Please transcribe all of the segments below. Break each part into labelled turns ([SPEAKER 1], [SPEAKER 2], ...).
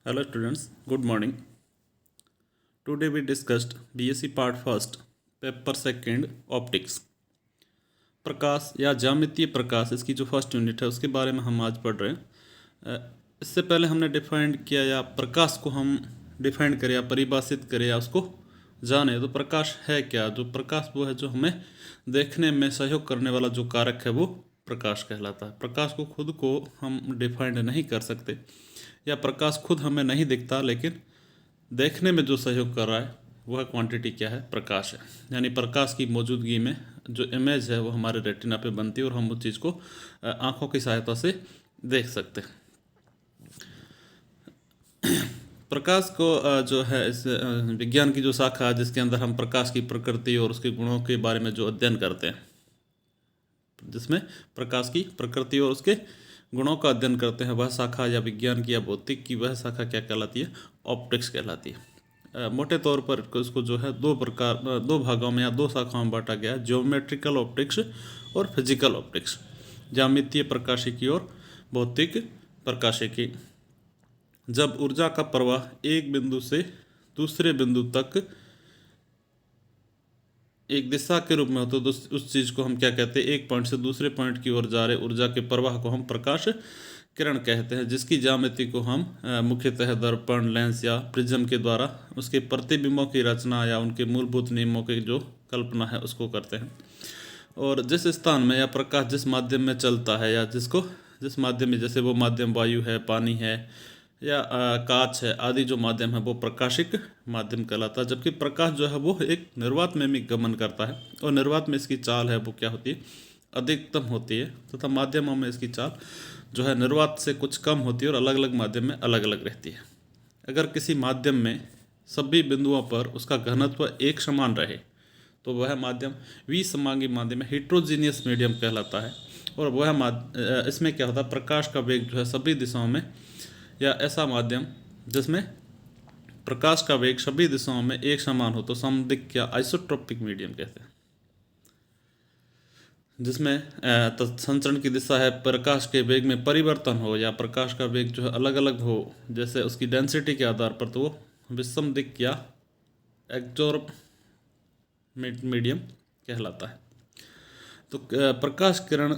[SPEAKER 1] Hello students, good morning. Today we discussed BSc Part First, Paper Second, Optics. प्रकाश या ज्यामितीय प्रकाश, इसकी जो first unit है उसके बारे में हम आज पढ़ रहे हैं। इससे पहले हमने डिफाइंड किया या प्रकाश को हम डिफाइंड करें या परिभाषित करें या उसको जाने। तो प्रकाश है क्या? जो प्रकाश वो है जो हमें देखने में सहयोग करने वाला जो कारक है वो प्रकाश कहलाता है। प्रकाश को खुद को हम डिफाइंड नहीं कर सकते या प्रकाश खुद हमें नहीं दिखता, लेकिन देखने में जो सहयोग कर रहा है वह क्वांटिटी क्या है? प्रकाश है। यानी प्रकाश की मौजूदगी में जो इमेज है वो हमारे रेटिना पे बनती है और हम उस चीज़ को आँखों की सहायता से देख सकते हैं। प्रकाश को जो है इस विज्ञान की जो शाखा है जिसके अंदर हम प्रकाश की प्रकृति और उसके गुणों के बारे में जो अध्ययन करते हैं, जिसमें प्रकाश की प्रकृति और उसके गुणों का अध्ययन करते हैं, वह शाखा या विज्ञान की या भौतिक की वह शाखा क्या कहलाती है? ऑप्टिक्स कहलाती है। मोटे तौर पर इसको जो है दो भागों में या दो शाखाओं में बांटा गया है, ज्योमेट्रिकल ऑप्टिक्स और फिजिकल ऑप्टिक्स। ज्यामितीय प्रकाशिकी और भौतिक प्रकाशिकी। जब ऊर्जा का प्रवाह एक बिंदु से दूसरे बिंदु तक एक दिशा के रूप में हो तो उस चीज़ को हम क्या कहते हैं? एक पॉइंट से दूसरे पॉइंट की ओर जा रहे ऊर्जा के प्रवाह को हम प्रकाश किरण कहते हैं, जिसकी ज्यामिति को हम मुख्यतः दर्पण, लेंस या प्रिज्म के द्वारा उसके प्रतिबिंबों की रचना या उनके मूलभूत नियमों की जो कल्पना है उसको करते हैं। और जिस स्थान में या प्रकाश जिस माध्यम में चलता है या जिस माध्यम में, जैसे वो माध्यम वायु है, पानी है या कांच है आदि, जो माध्यम है वो प्रकाशिक माध्यम कहलाता है। जबकि प्रकाश जो है वो एक निर्वात में भी गमन करता है और निर्वात में इसकी चाल है वो क्या होती है? अधिकतम होती है, तथा माध्यमों में इसकी चाल जो है निर्वात से कुछ कम होती है और अलग अलग माध्यम में अलग अलग रहती है। अगर किसी माध्यम में सभी बिंदुओं पर उसका घनत्व एक समान रहे तो वह माध्यम विसमांगी माध्यम में हेट्रोजीनियस मीडियम कहलाता है। और वह इसमें क्या होता है? प्रकाश का वेग जो है सभी दिशाओं में, या ऐसा माध्यम जिसमें प्रकाश का वेग सभी दिशाओं में एक समान हो तो समदिक् या आइसोट्रोपिक मीडियम कहते हैं। जिसमें संचरण की दिशा है प्रकाश के वेग में परिवर्तन हो या प्रकाश का वेग जो है अलग अलग हो, जैसे उसकी डेंसिटी के आधार पर, तो वो विषमदिक् या एक्सोट्रोपिक मीडियम कहलाता है। तो प्रकाश किरण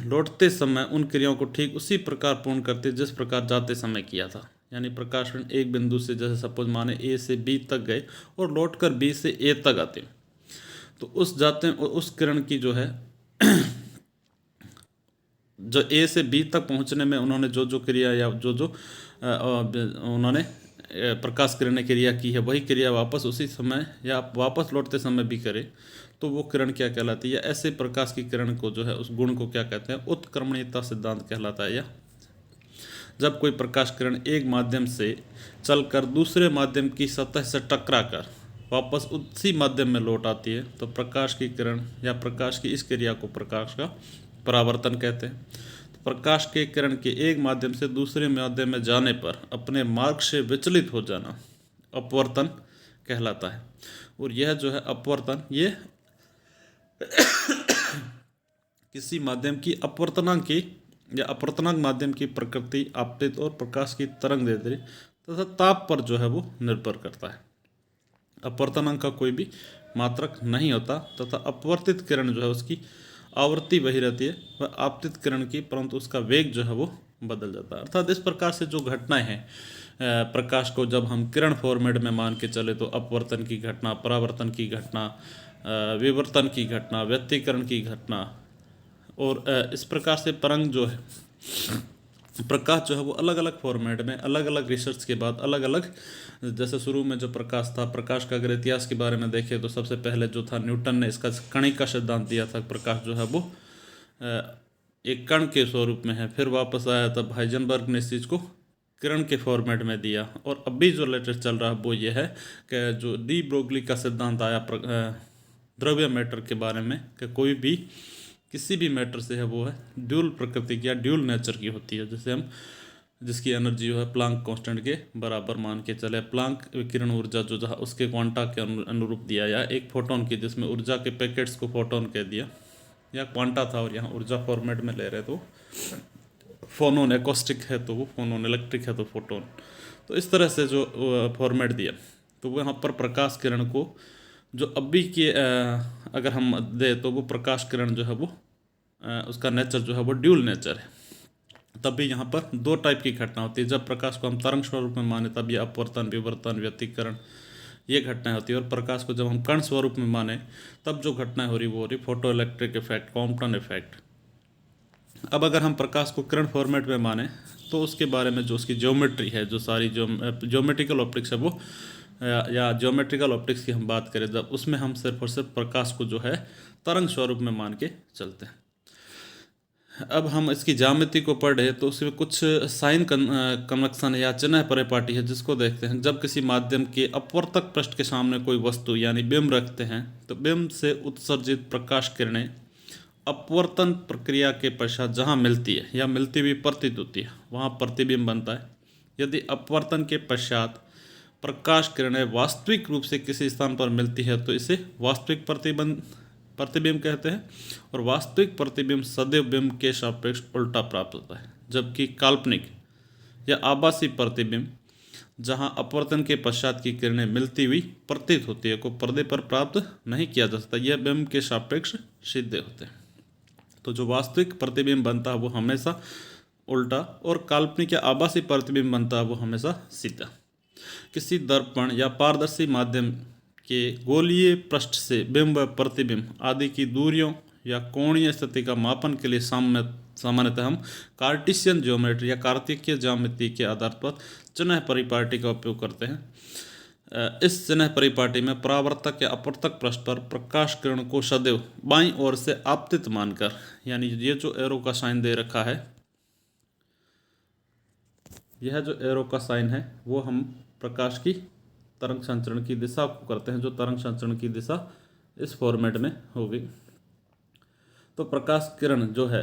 [SPEAKER 1] लौटते समय उन क्रियाओं को ठीक उसी प्रकार पूर्ण करते जिस प्रकार जाते समय किया था। यानी प्रकाश किरण एक बिंदु से, जैसे सपोज माने ए से बी तक गए और लौटकर बी से ए तक आते, तो उस किरण की जो है जो ए से बी तक पहुंचने में उन्होंने जो जो क्रिया या जो उन्होंने प्रकाश किरण ने क्रिया की है वही क्रिया वापस उसी समय या वापस लौटते समय भी करे तो वो किरण क्या कहलाती है? ऐसे प्रकाश की किरण को जो है उस गुण को क्या कहते हैं? उत्क्रमणीयता सिद्धांत कहलाता है। या जब कोई प्रकाश किरण एक माध्यम से चलकर दूसरे माध्यम की सतह से टकरा कर वापस उसी माध्यम में लौट आती है तो प्रकाश की किरण या प्रकाश की इस क्रिया को प्रकाश का परावर्तन कहते हैं। तो प्रकाश के किरण के एक माध्यम से दूसरे माध्यम में जाने पर अपने मार्ग से विचलित हो जाना अपवर्तन कहलाता है। और यह जो है अपवर्तन, ये किसी माध्यम की अपवर्तनांक की या अपवर्तनांक माध्यम की प्रकृति, आपतित और प्रकाश की तरंग दैर्ध्य तथा ताप पर जो है वो निर्भर करता है। अपवर्तनांक का कोई भी मात्रक नहीं होता तथा अपवर्तित किरण जो है उसकी आवृत्ति वही रहती है वह आपतित किरण की, परंतु उसका वेग जो है वो बदल जाता है। अर्थात इस प्रकार से जो घटनाएं हैं प्रकाश को जब हम किरण फॉर्मेट में मान के चले तो अपवर्तन की घटना, परावर्तन की घटना, विवर्तन की घटना, व्यतिकरण की घटना, और इस प्रकार से तरंग जो है प्रकाश जो है वो अलग अलग फॉर्मेट में अलग अलग रिसर्च के बाद अलग अलग, जैसे शुरू में जो प्रकाश था, प्रकाश का अगर इतिहास के बारे में देखें तो सबसे पहले जो था न्यूटन ने इसका कणिका सिद्धांत दिया था। प्रकाश जो है वो एक कण के स्वरूप में है। फिर वापस आया तब हाइजेनबर्ग ने इस चीज़ को किरण के फॉर्मेट में दिया। और अभी जो लेटेस्ट चल रहा है वो ये है कि जो डी ब्रोगली का सिद्धांत आया द्रव्य मैटर के बारे में कि कोई भी किसी भी मैटर से है वो है ड्यूल प्रकृति की या ड्यूल नेचर की होती है, जैसे हम जिसकी एनर्जी जो है प्लांक कांस्टेंट के बराबर मान के चले। प्लांक विकिरण ऊर्जा जो जहाँ उसके क्वांटा के अनुरूप दिया, या एक फोटोन की जिसमें ऊर्जा के पैकेट्स को फोटोन कह दिया या क्वांटा था, और यहाँ ऊर्जा फॉर्मेट में ले रहे तो फोनोन एकॉस्टिक है तो वो फोनोन, इलेक्ट्रिक है तो फोटोन। तो इस तरह से जो फॉर्मेट दिया, तो वहाँ पर प्रकाश किरण को जो अभी के अगर हम दे तो वो प्रकाश किरण जो है वो उसका नेचर जो है वो ड्यूल नेचर है। तब भी यहाँ पर दो टाइप की घटना होती है। जब प्रकाश को हम तरंग स्वरूप में माने तब ये अपवर्तन, विवर्तन, व्यतिकरण ये घटनाएं होती है। और प्रकाश को जब हम कण स्वरूप में माने तब जो घटनाएं हो रही वो हो रही photo electric effect, Compton effect. अब अगर हम प्रकाश को किरण फॉर्मेट में माने तो उसके बारे में जो उसकी ज्योमेट्री है, जो सारी ज्योमेट्रिकल ऑप्टिक्स है वो या ज्योमेट्रिकल ऑप्टिक्स की हम बात करें जब, उसमें हम सिर्फ और सिर्फ प्रकाश को जो है तरंग स्वरूप में मान के चलते हैं। अब हम इसकी ज्यामिति को पढ़े तो उसमें कुछ साइन कन्वेक्शन या चिन्ह परिपाटी है जिसको देखते हैं। जब किसी माध्यम के अपवर्तक पृष्ठ के सामने कोई वस्तु यानी बिंब रखते हैं तो बिंब से उत्सर्जित प्रकाश किरणें अपवर्तन प्रक्रिया के पश्चात जहाँ मिलती है या मिलती हुई प्रतीत होती है वहाँ प्रतिबिंब बनता है। यदि अपवर्तन के पश्चात प्रकाश किरणें वास्तविक रूप से किसी स्थान पर मिलती है तो इसे वास्तविक प्रतिबिंब कहते हैं। और वास्तविक प्रतिबिंब सदैव बिंब के सापेक्ष उल्टा प्राप्त होता है, जबकि काल्पनिक या आभासी प्रतिबिंब जहां अपवर्तन के पश्चात की किरणें मिलती हुई प्रतीत होती है को पर्दे पर प्राप्त नहीं किया जा सकता, यह बिंब के सापेक्ष सीधे होते हैं। तो जो वास्तविक प्रतिबिंब बनता है वो हमेशा उल्टा और काल्पनिक या आभासी प्रतिबिंब बनता है वो हमेशा सीधा। किसी दर्पण या पारदर्शी माध्यम के गोलीय पृष्ठ से बिंब व प्रतिबिंब आदि की दूरियों या कोणीय स्थिति का मापन के लिए सामान्यतः हम कार्टेशियन ज्योमेट्री या कार्तिकीय ज्यामिति के आधार पर चिन्ह परिपाटी का उपयोग करते हैं। इस चिन्ह परिपाटी में परावर्तक या अपवर्तक पृष्ठ पर प्रकाश किरण को सदैव बाईं ओर से आपतित मानकर, यानी ये जो एरो का साइन दे रखा है, यह जो एरो का साइन है वो हम प्रकाश की तरंग संचरण की दिशा को करते हैं। जो तरंग संचरण की दिशा इस फॉर्मेट में होगी। तो प्रकाश किरण जो है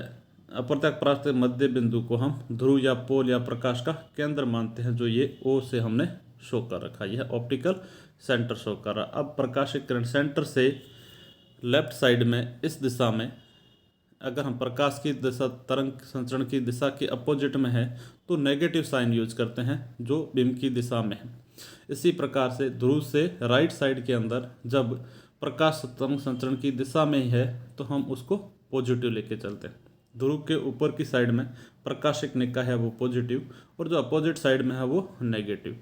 [SPEAKER 1] अपवर्तक पृष्ठ के मध्य बिंदु को हम ध्रुव या पोल या प्रकाश का केंद्र मानते हैं, जो ये ओ से हमने शो कर रखा, यह ऑप्टिकल सेंटर शो कर रहा। अब प्रकाशिक किरण सेंटर से लेफ्ट साइड में इस दिशा में अगर हम प्रकाश की दिशा तरंग संचरण की दिशा के अपोजिट में है तो नेगेटिव साइन यूज करते हैं जो बिंब की दिशा में है। इसी प्रकार से ध्रुव से राइट साइड के अंदर जब प्रकाश तरंग संचरण की दिशा में ही है तो हम उसको पॉजिटिव लेके चलते हैं। ध्रुव के ऊपर की साइड में प्रकाशिक निकाय है वो पॉजिटिव और जो अपोजिट साइड में है वो नेगेटिव।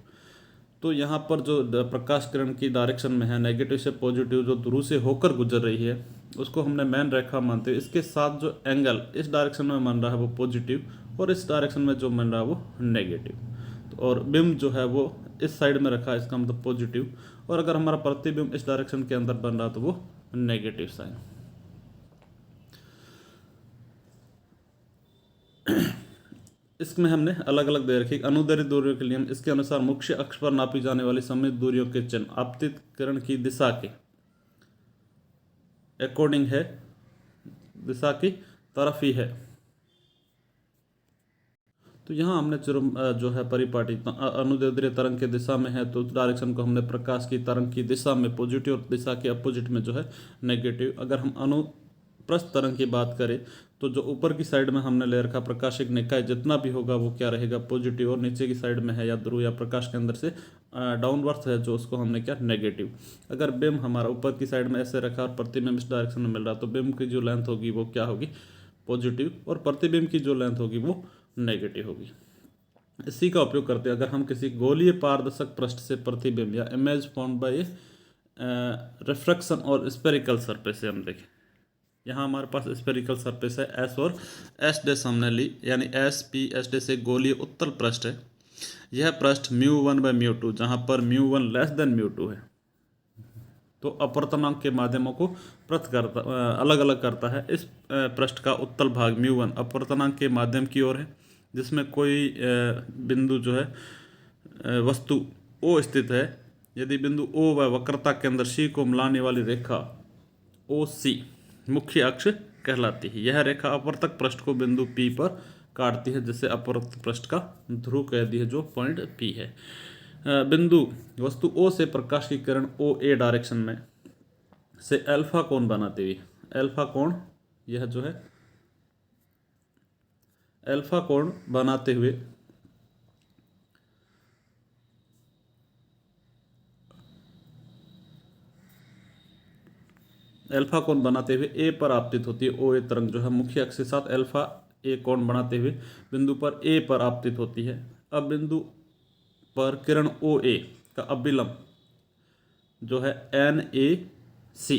[SPEAKER 1] तो यहाँ पर जो प्रकाश किरण की डायरेक्शन में है नेगेटिव से पॉजिटिव जो ध्रुव से होकर गुजर रही है उसको हमने मेन रेखा मानते हैं। इसके साथ जो एंगल इस डायरेक्शन में बन रहा है वो पॉजिटिव और इस डायरेक्शन में जो बन रहा है वो नेगेटिव। तो और बिंब जो है वो इस साइड में रखा है, इसका मतलब पॉजिटिव, और अगर हमारा प्रतिबिंब इस डायरेक्शन के अंदर बन रहा है तो वो नेगेटिव साइन। इसमें हमने अलग अलग दे रखी अनुदैर्ध्य दूरियों के लिए हम इसके अनुसार मुख्य अक्ष पर नापी जाने वाली सममित दूरियों के चिन्ह आपतित किरण की दिशा के अकॉर्डिंग है, दिशा की तरफ ही है। तो यहाँ हमने जो है परिपाटी अनुदैर्ध्य तरंग के दिशा में है तो उस डायरेक्शन को हमने प्रकाश की तरंग की दिशा में पॉजिटिव और दिशा के अपोजिट में जो है नेगेटिव। अगर हम अनुप्रस्थ तरंग की बात करें तो जो ऊपर की साइड में हमने ले रखा प्रकाशिक निकाय जितना भी होगा वो क्या रहेगा पॉजिटिव, और नीचे की साइड में है या ध्रुव या प्रकाश के अंदर से डाउनवर्थ है जो उसको हमने क्या नेगेटिव। अगर बिंब हमारा ऊपर की साइड में ऐसे रखा और प्रतिबिंब इस डायरेक्शन में मिल रहा तो बिंब की जो लेंथ होगी वो क्या होगी पॉजिटिव और प्रतिबिंब की जो लेंथ होगी वो नेगेटिव होगी। इसी का उपयोग करते हैं अगर हम किसी गोलीय पारदर्शक पृष्ठ से प्रतिबिंब या इमेज फॉर्म्ड बाय रिफ्रैक्शन और स्फेरिकल सरफेस से हम देखें। यहाँ हमारे पास स्फेरिकल सरफेस है एस और एस डैश हमने ली, यानी एस पी एस डैश एक गोलीय उत्तल पृष्ठ है। यह पृष्ठ μ1/μ2 जहाँ पर μ1 लेस देन μ2 है तो अपवर्तनांक के माध्यमों को अलग अलग करता है। इस पृष्ठ का उत्तल भाग μ1 अपवर्तनांक के माध्यम की ओर है जिसमें कोई बिंदु जो है वस्तु O स्थित है। यदि बिंदु O व वक्रता के अंदर C को मिलाने वाली रेखा OC मुख्य अक्ष कहलाती है। यह रेखा अपवर्तक पृष्ठ को बिंदु P पर काटती है जिसे अपवर्तक पृष्ठ का ध्रुव कह दी है जो पॉइंट P है। बिंदु वस्तु O से प्रकाश की किरण OA डायरेक्शन में से अल्फा कोण बनाती हुई, अल्फा कोण यह जो है अल्फा कोण बनाते हुए अल्फा कोण बनाते हुए ए पर आपतित होती है। ओ ए तरंग जो है मुख्य अक्ष के साथ अल्फा ए कोण बनाते हुए बिंदु पर ए पर आपतित होती है। अब बिंदु पर किरण ओ ए का अभिलंब जो है एन ए सी,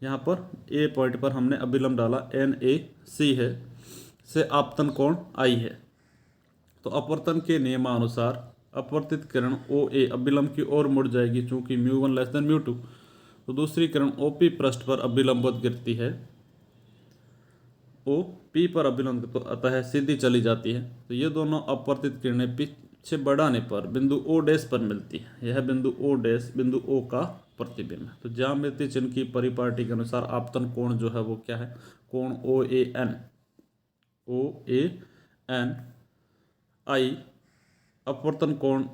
[SPEAKER 1] यहाँ पर ए पॉइंट पर हमने अभिलंब डाला एन ए सी है, से आपतन कोण आई है। तो अपवर्तन के नियमानुसार अपवर्तित किरण ओ ए अभिलंब की ओर मुड़ जाएगी, चूंकि μ1 लेस देन μ2। तो दूसरी किरण ओ पी पृष्ठ पर अभिलंबवत गिरती है, ओ पी पर अभिलंब तो अतः सीधी चली जाती है। तो ये दोनों अपवर्तित किरणें पीछे बढ़ाने पर बिंदु ओ डैश पर मिलती है। यह बिंदु ओ डैश बिंदु ओ का प्रतिबिंब है। तो ज्यामितीय चिन्ह की परिपाटी के अनुसार आपतन कोण जो है वो क्या है, कोण ओ ए एन आई, अपवर्तन कोण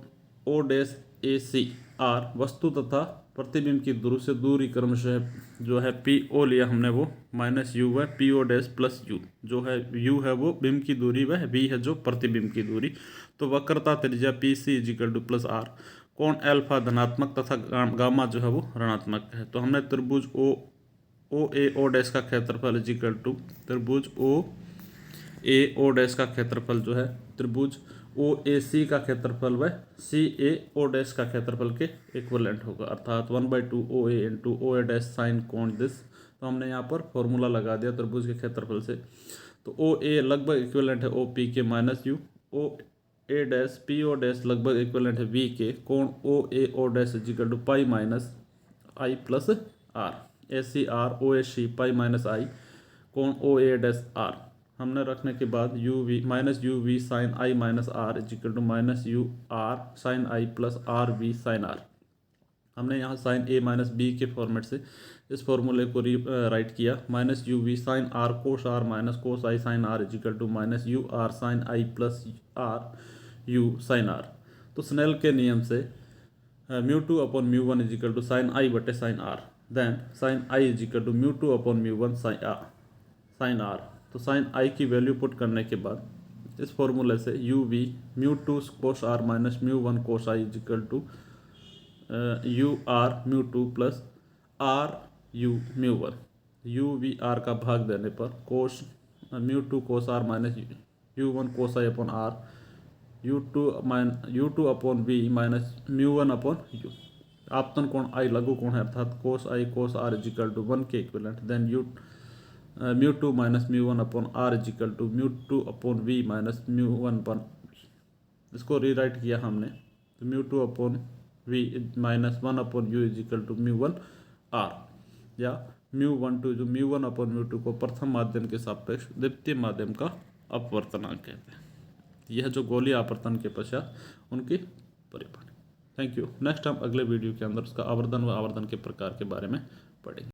[SPEAKER 1] O dash A C are, वस्तु तथा प्रतिबिंब की दूरी क्रमशः जो है पी ओ लिया हमने वो माइनस यू है, P O dash plus U, जो है यू है वो बिंब की दूरी, वह वी है जो प्रतिबिंब की दूरी। तो वक्रता त्रिज्या P C equal to plus R, कोण अल्फा धनात्मक तथा गामा जो है वो ऋणात्मक है। तो हमने त्रिभुज ओ ए ओ डैश का क्षेत्रफल इजिकल टू त्रिभुज ओ ए ओ डैश का क्षेत्रफल जो है त्रिभुज ओ ए सी का क्षेत्रफल व सी ए ओ डैश का क्षेत्रफल के इक्विवेलेंट होगा, अर्थात 1/2 ओ ए into O A dash sign कोण दिस। तो हमने यहाँ पर फॉर्मूला लगा दिया त्रिभुज के क्षेत्रफल से। तो ओ ए लगभग इक्विवेलेंट है ओ पी के minus U, O A dash P O dash लगभग इक्विवेलेंट है वी के, कोण O A O dash equal to pi minus I plus R, A C R O A C pi minus I, कोण O A dash R हमने रखने के बाद U V minus U V sine I minus R equal to minus U R sine I plus R V sine are. हमने यहाँ sine A minus B के format से इस फॉर्मूले को राइट किया, minus U V sine R cos R minus cos I sine R equal to minus U R sine I plus R U sine R. तो Snell के नियम से μ2 upon μ1 equal to sine I बटे sine R, then sine I equal to μ2 upon μ1 sine R. तो sine I की value put करने के बाद इस फॉर्मूले से U V μ2 cos R minus μ1 cos I equal to U R μ2 plus R U μ1, U V R का भाग देने पर cos μ2 cos R minus u1 cos I upon R, u2 upon V minus μ1 upon U. आपतन कोण I लघु कोण है, अर्थात cos I cos R equal to 1 के equivalent, then μ2 minus μ1 upon are equal to μ2 upon V minus μ1 upon V. इसको rewrite किया हमने, तो μ2 upon V minus 1 upon U equal to μ1 R, या μ1 टू जो μ1 अपॉन μ2 को प्रथम माध्यम के सापेक्ष द्वितीय माध्यम का अपवर्तनांक कहते हैं। यह जो गोलीय आवर्तन के पश्चात उनकी परिपाटी। Thank you. नेक्स्ट हम अगले वीडियो के अंदर उसका आवर्धन व आवर्धन के प्रकार के बारे में पढ़ेंगे।